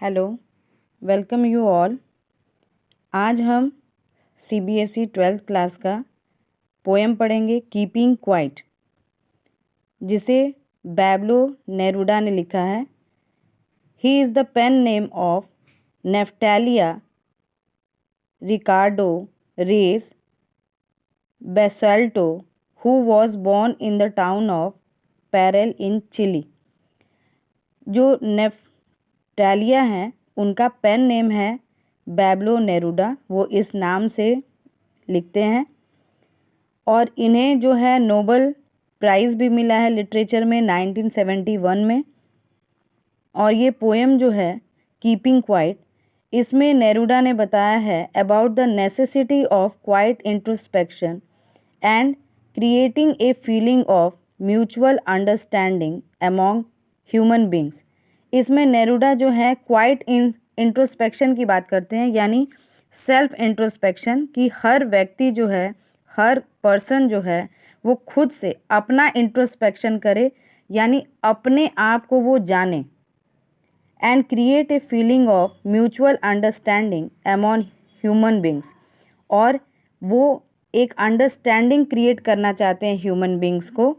Hello, welcome you all. आज हम CBSE 12th class का पोएम पढ़ेंगे कीपिंग क्वाइट, जिसे बैब्लो नेरूडा ने लिखा है। He is the pen name of Neftali Ricardo Reyes Basoalto, who was born in the town of Parral in Chile. जो Neftali हैं उनका पेन नेम है बैब्लो नेरूडा, वो इस नाम से लिखते हैं। और इन्हें जो है नोबल प्राइज़ भी मिला है लिटरेचर में 1971 में। और ये पोएम जो है कीपिंग क्वाइट, इसमें नेरूडा ने बताया है about the necessity of quite introspection and creating a feeling of mutual understanding among human beings. इसमें नेरूडा जो है क्वाइट इंट्रोस्पेक्शन की बात करते हैं, यानी सेल्फ इंट्रोस्पेक्शन की हर व्यक्ति जो है, हर पर्सन जो है वो खुद से अपना इंट्रोस्पेक्शन करे, यानी अपने आप को वो जाने। And create a feeling of mutual understanding among human beings, और वो एक अंडरस्टैंडिंग क्रिएट करना चाहते हैं ह्यूमन बींग्स को,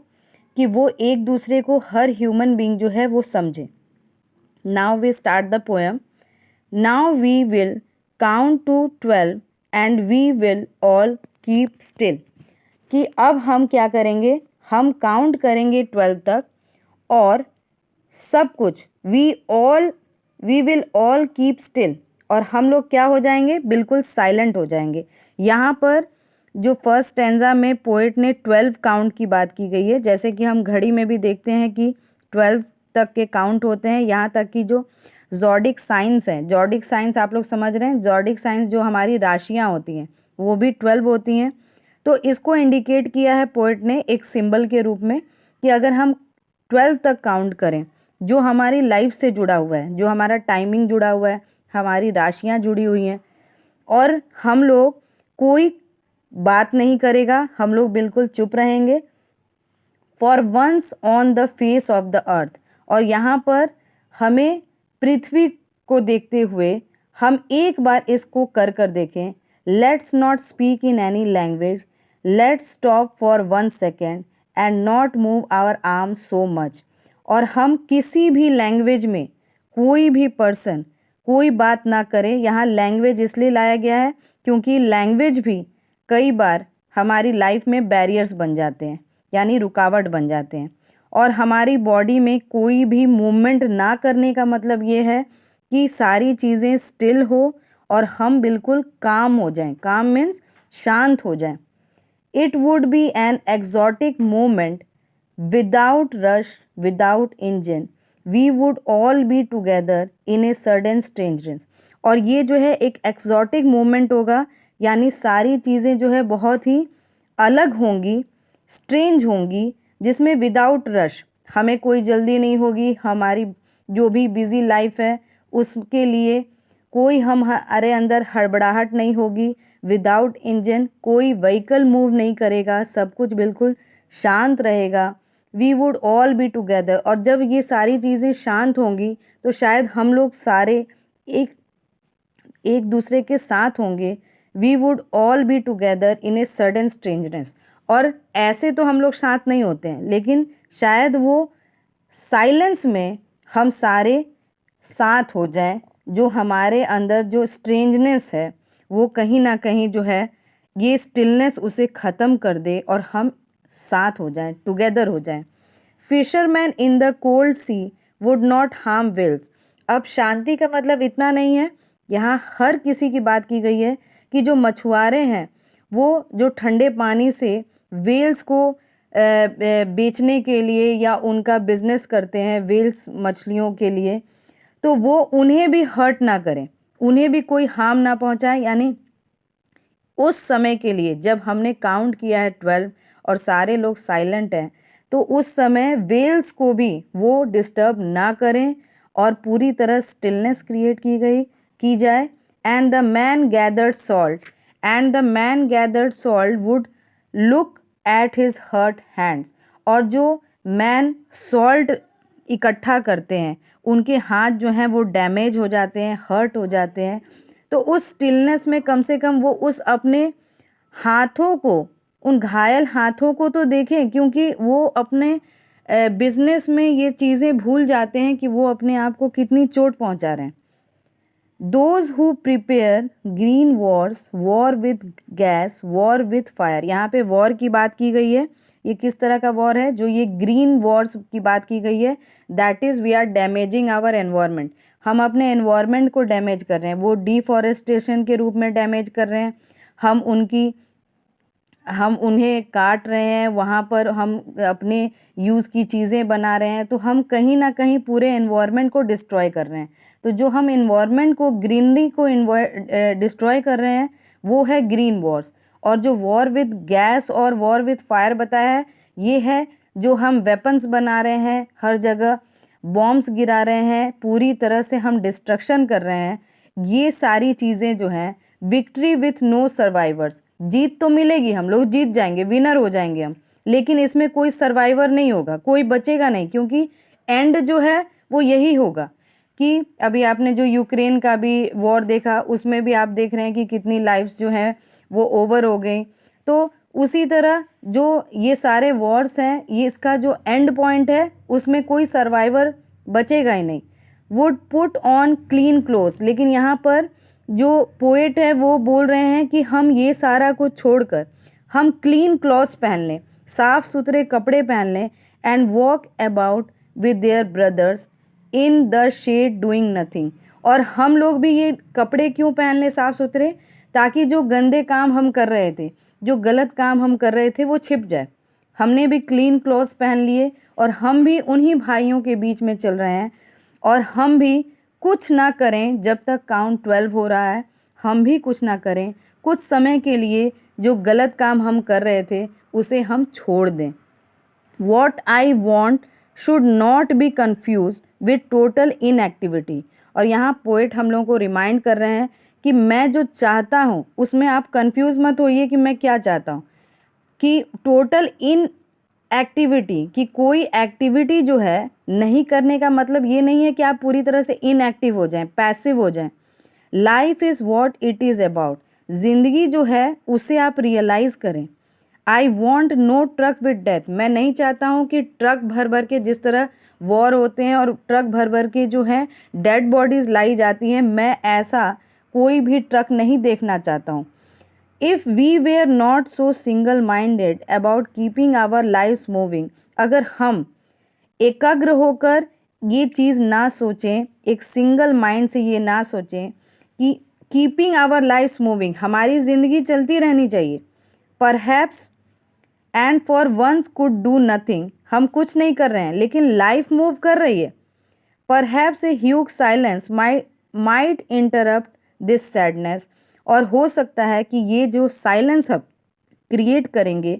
कि वो एक दूसरे को, हर ह्यूमन बींग जो है वो समझे। Now we start the poem. Now we will count to 12 and we will all keep still. कि अब हम क्या करेंगे, हम काउंट करेंगे 12 तक और सब कुछ we will all keep still, और हम लोग क्या हो जाएंगे, बिल्कुल साइलेंट हो जाएंगे। यहाँ पर जो फर्स्ट स्टैंजा में पोएट ने 12 काउंट की बात की गई है, जैसे कि हम घड़ी में भी देखते हैं कि 12 तक के काउंट होते हैं। यहाँ तक कि जो जॉडिक साइंस हैं, जॉडिक साइंस आप लोग समझ रहे हैं, जॉडिक साइंस जो हमारी राशियाँ होती हैं वो भी 12 होती हैं। तो इसको इंडिकेट किया है पोएट ने एक सिंबल के रूप में, कि अगर हम 12 तक काउंट करें, जो हमारी लाइफ से जुड़ा हुआ है, जो हमारा टाइमिंग जुड़ा हुआ है, हमारी राशियाँ जुड़ी हुई हैं, और हम लोग कोई बात नहीं करेगा, हम लोग बिल्कुल चुप रहेंगे। For once on the face of the earth, और यहाँ पर हमें पृथ्वी को देखते हुए हम एक बार इसको कर देखें। Let's not speak in any language, let's stop for 1 second and not move our arm so much. और हम किसी भी लैंग्वेज में, कोई भी पर्सन कोई बात ना करे। यहाँ लैंग्वेज इसलिए लाया गया है क्योंकि लैंग्वेज भी कई बार हमारी लाइफ में बैरियर्स बन जाते हैं, यानी रुकावट बन जाते हैं। और हमारी बॉडी में कोई भी मूवमेंट ना करने का मतलब ये है कि सारी चीज़ें स्टिल हो और हम बिल्कुल काम हो जाएं। काम मीन्स शांत हो जाएं। It would be an exotic moment without rush, without engine, we would all be together in a sudden strangeness. और ये जो है एक एक्सोटिक मोमेंट होगा, यानी सारी चीज़ें जो है बहुत ही अलग होंगी, स्ट्रेंज होंगी, जिसमें विदाउट रश, हमें कोई जल्दी नहीं होगी। हमारी जो भी बिज़ी लाइफ है उसके लिए कोई हमारे अंदर हड़बड़ाहट नहीं होगी। विदाउट इंजन, कोई व्हीकल मूव नहीं करेगा, सब कुछ बिल्कुल शांत रहेगा। We would all be together, और जब ये सारी चीज़ें शांत होंगी तो शायद हम लोग सारे एक दूसरे के साथ होंगे। We would all be together in a sudden strangeness, और ऐसे तो हम लोग साथ नहीं होते हैं, लेकिन शायद वो साइलेंस में हम सारे साथ हो जाएं। जो हमारे अंदर जो स्ट्रेंजनेस है वो कहीं ना कहीं जो है ये स्टिलनेस उसे ख़त्म कर दे और हम साथ हो जाएं, टुगेदर हो जाएं। Fisherman in the cold sea would not harm whales. अब शांति का मतलब इतना नहीं है, यहाँ हर किसी की बात की गई है कि जो मछुआरे हैं वो जो ठंडे पानी से व्हेल्स को बेचने के लिए या उनका बिजनेस करते हैं व्हेल्स मछलियों के लिए, तो वो उन्हें भी हर्ट ना करें, उन्हें भी कोई हार्म ना पहुंचाए। यानी उस समय के लिए जब हमने काउंट किया है 12 और सारे लोग साइलेंट हैं, तो उस समय व्हेल्स को भी वो डिस्टर्ब ना करें और पूरी तरह स्टिलनेस क्रिएट की जाए। And the man gathered salt, and the man gathered salt would look at his hurt hands. और जो मैन सॉल्ट इकट्ठा करते हैं, उनके हाथ जो हैं वो डैमेज हो जाते हैं, हर्ट हो जाते हैं, तो उस स्टिलनेस में कम से कम वो उस अपने हाथों को, उन घायल हाथों को तो देखें, क्योंकि वो अपने बिजनेस में ये चीज़ें भूल जाते हैं कि वो अपने आप को कितनी चोट पहुंचा रहे हैं। Those who prepare green Wars, war with gas, war with fire. यहाँ पे वॉर की बात की गई है, ये किस तरह का वॉर है? जो ये ग्रीन वॉर्स की बात की गई है, that is we are damaging our environment. हम अपने एनवायरनमेंट को डैमेज कर रहे हैं, वो डिफॉरेस्टेशन के रूप में डैमेज कर रहे हैं। हम उन्हें काट रहे हैं, वहाँ पर हम अपने यूज़ की चीज़ें बना रहे हैं, तो हम कहीं ना कहीं पूरे एनवायरनमेंट को डिस्ट्रॉय कर रहे हैं। तो जो हम एनवायरनमेंट को, ग्रीनरी को डिस्ट्रॉय कर रहे हैं, वो है ग्रीन वॉर्स। और जो वॉर विद गैस और वॉर विद फायर बताया है, ये है जो हम वेपन्स बना रहे हैं, हर जगह बॉम्ब्स गिरा रहे हैं, पूरी तरह से हम डिस्ट्रक्शन कर रहे हैं। ये सारी चीज़ें जो हैं, विक्ट्री विथ नो सर्वाइवर्स, जीत तो मिलेगी, हम लोग जीत जाएंगे, विनर हो जाएंगे हम, लेकिन इसमें कोई सर्वाइवर नहीं होगा, कोई बचेगा नहीं, क्योंकि एंड जो है वो यही होगा कि अभी आपने जो यूक्रेन का भी वॉर देखा, उसमें भी आप देख रहे हैं कि कितनी लाइफ्स जो हैं वो ओवर हो गई। तो उसी तरह जो ये सारे वॉर्स हैं, ये इसका जो एंड पॉइंट है, उसमें कोई सर्वाइवर बचेगा ही नहीं। Would put on clean clothes, लेकिन यहाँ पर जो पोएट है वो बोल रहे हैं कि हम ये सारा कुछ छोड़कर हम क्लीन क्लॉथ्स पहन लें, साफ़ सुथरे कपड़े पहन लें, and walk about with their brothers in the shade doing nothing. और हम लोग भी ये कपड़े क्यों पहन लें साफ़ सुथरे? ताकि जो गंदे काम हम कर रहे थे, जो गलत काम हम कर रहे थे, वो छिप जाए। हमने भी क्लीन क्लॉथ्स पहन लिए और हम भी उन्हीं भाइयों के बीच में चल रहे हैं, और हम भी कुछ ना करें जब तक काउंट 12 हो रहा है। हम भी कुछ ना करें, कुछ समय के लिए जो गलत काम हम कर रहे थे उसे हम छोड़ दें। What I want should not be confused with total inactivity। और यहाँ पोएट हम लोगों को रिमाइंड कर रहे हैं कि मैं जो चाहता हूँ उसमें आप कंफ्यूज मत होइए कि मैं क्या चाहता हूँ। कि टोटल इन एक्टिविटी, कि कोई एक्टिविटी जो है नहीं करने का मतलब ये नहीं है कि आप पूरी तरह से इनएक्टिव हो जाएं, पैसिव हो जाएं। Life is what it is about, ज़िंदगी जो है उसे आप रियलाइज़ करें। I want no truck with death, मैं नहीं चाहता हूँ कि ट्रक भर भर के, जिस तरह वॉर होते हैं और ट्रक भर भर के जो है डेड बॉडीज़ लाई जाती हैं, मैं ऐसा कोई भी ट्रक नहीं देखना चाहता हूँ। If we were not so single minded about keeping our lives moving, अगर हम एकाग्र होकर ये चीज़ ना सोचें, एक सिंगल माइंड से ये ना सोचें कि कीपिंग आवर लाइव्स मूविंग, हमारी ज़िंदगी चलती रहनी चाहिए, perhaps and for once could do nothing, हम कुछ नहीं कर रहे हैं लेकिन लाइफ मूव कर रही है। Perhaps a huge silence might interrupt this sadness, और हो सकता है कि ये जो साइलेंस हम क्रिएट करेंगे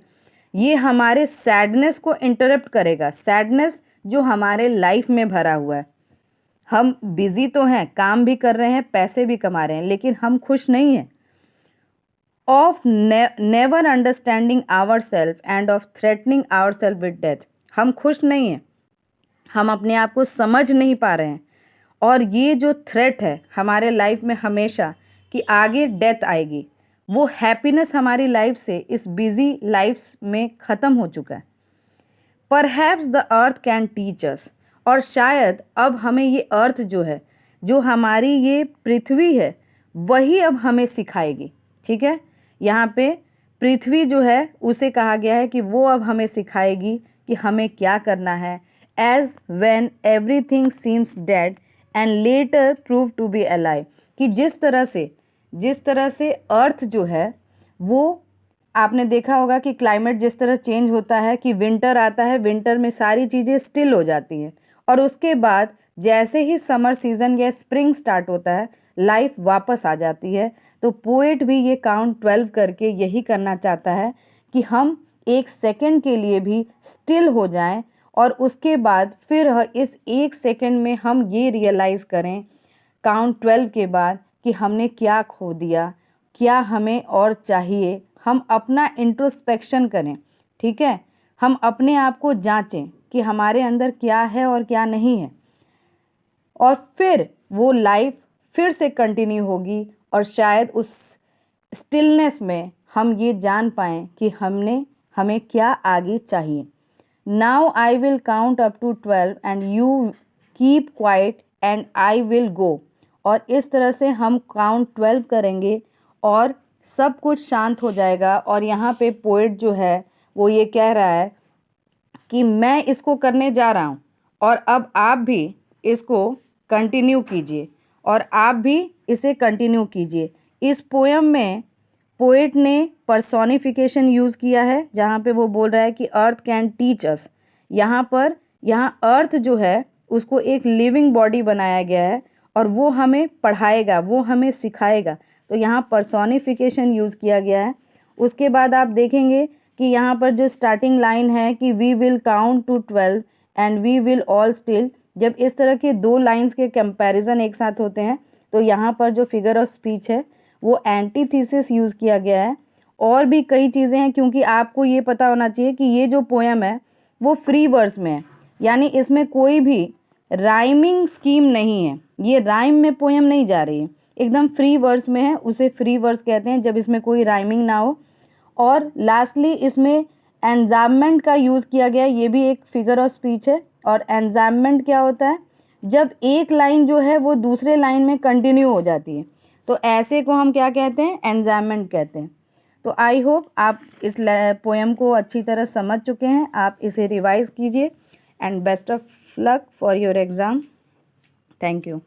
ये हमारे सैडनेस को इंटरप्ट करेगा। सैडनेस जो हमारे लाइफ में भरा हुआ है, हम बिजी तो हैं, काम भी कर रहे हैं, पैसे भी कमा रहे हैं, लेकिन हम खुश नहीं हैं। Of never understanding our self and of threatening our self with death, हम खुश नहीं हैं, हम अपने आप को समझ नहीं पा रहे हैं, और ये जो थ्रेट है हमारे लाइफ में हमेशा कि आगे डेथ आएगी, वो हैप्पीनेस हमारी लाइफ से, इस बिजी लाइफ्स में ख़त्म हो चुका है। Perhaps the earth can teach us, और शायद अब हमें ये अर्थ जो है, जो हमारी ये पृथ्वी है, वही अब हमें सिखाएगी। ठीक है, यहाँ पे पृथ्वी जो है उसे कहा गया है कि वो अब हमें सिखाएगी कि हमें क्या करना है। As when everything seems dead and later prove to be alive, कि जिस तरह से अर्थ जो है, वो आपने देखा होगा कि क्लाइमेट जिस तरह चेंज होता है कि विंटर आता है, विंटर में सारी चीज़ें स्टिल हो जाती हैं, और उसके बाद जैसे ही समर सीज़न या स्प्रिंग स्टार्ट होता है, लाइफ वापस आ जाती है। तो पोएट भी ये काउंट 12 करके यही करना चाहता है कि हम एक सेकंड के लिए भी स्टिल हो जाएं, और उसके बाद फिर इस एक सेकंड में हम ये रियलाइज़ करें काउंट 12 के बाद कि हमने क्या खो दिया, क्या हमें और चाहिए। हम अपना इंट्रोस्पेक्शन करें, ठीक है, हम अपने आप को जांचें कि हमारे अंदर क्या है और क्या नहीं है, और फिर वो लाइफ फिर से कंटिन्यू होगी और शायद उस स्टिलनेस में हम ये जान पाएँ कि हमें क्या आगे चाहिए। Now I will count up to 12 and you keep quiet and I will go. और इस तरह से हम काउंट 12 करेंगे और सब कुछ शांत हो जाएगा। और यहाँ पे पोएट जो है वो ये कह रहा है कि मैं इसको करने जा रहा हूँ और अब आप भी इसको कंटिन्यू कीजिए और आप भी इसे कंटिन्यू कीजिए। इस पोएम में पोएट ने पर्सोनिफिकेशन यूज़ किया है, जहाँ पे वो बोल रहा है कि अर्थ कैन टीच अस। यहाँ अर्थ जो है उसको एक लिविंग बॉडी बनाया गया है और वो हमें पढ़ाएगा, वो हमें सिखाएगा। तो यहाँ पर्सोनिफिकेशन यूज़ किया गया है। उसके बाद आप देखेंगे कि यहाँ पर जो स्टार्टिंग लाइन है कि we will count to 12 and we will all still, जब इस तरह के दो लाइंस के कंपैरिजन एक साथ होते हैं तो यहाँ पर जो फिगर ऑफ स्पीच है वो एंटीथीसिस यूज़ किया गया है। और भी कई चीज़ें हैं, क्योंकि आपको ये पता होना चाहिए कि ये जो पोएम है वो फ्री वर्स में है, यानी इसमें कोई भी राइमिंग स्कीम नहीं है। ये राइम में पोएम नहीं जा रही है, एकदम फ्री वर्स में है। उसे फ्री वर्स कहते हैं जब इसमें कोई राइमिंग ना हो। और लास्टली इसमें एन्जाम्मेंट का यूज़ किया गया, ये भी एक फिगर ऑफ स्पीच है। और एन्जाम्मेंट क्या होता है, जब एक लाइन जो है वो दूसरे लाइन में कंटिन्यू हो जाती है, तो ऐसे को हम क्या कहते हैं, एन्जाम्मेंट कहते हैं। तो आई होप आप इस पोएम को अच्छी तरह समझ चुके हैं। आप इसे रिवाइज कीजिए and best of luck for your exam. Thank you.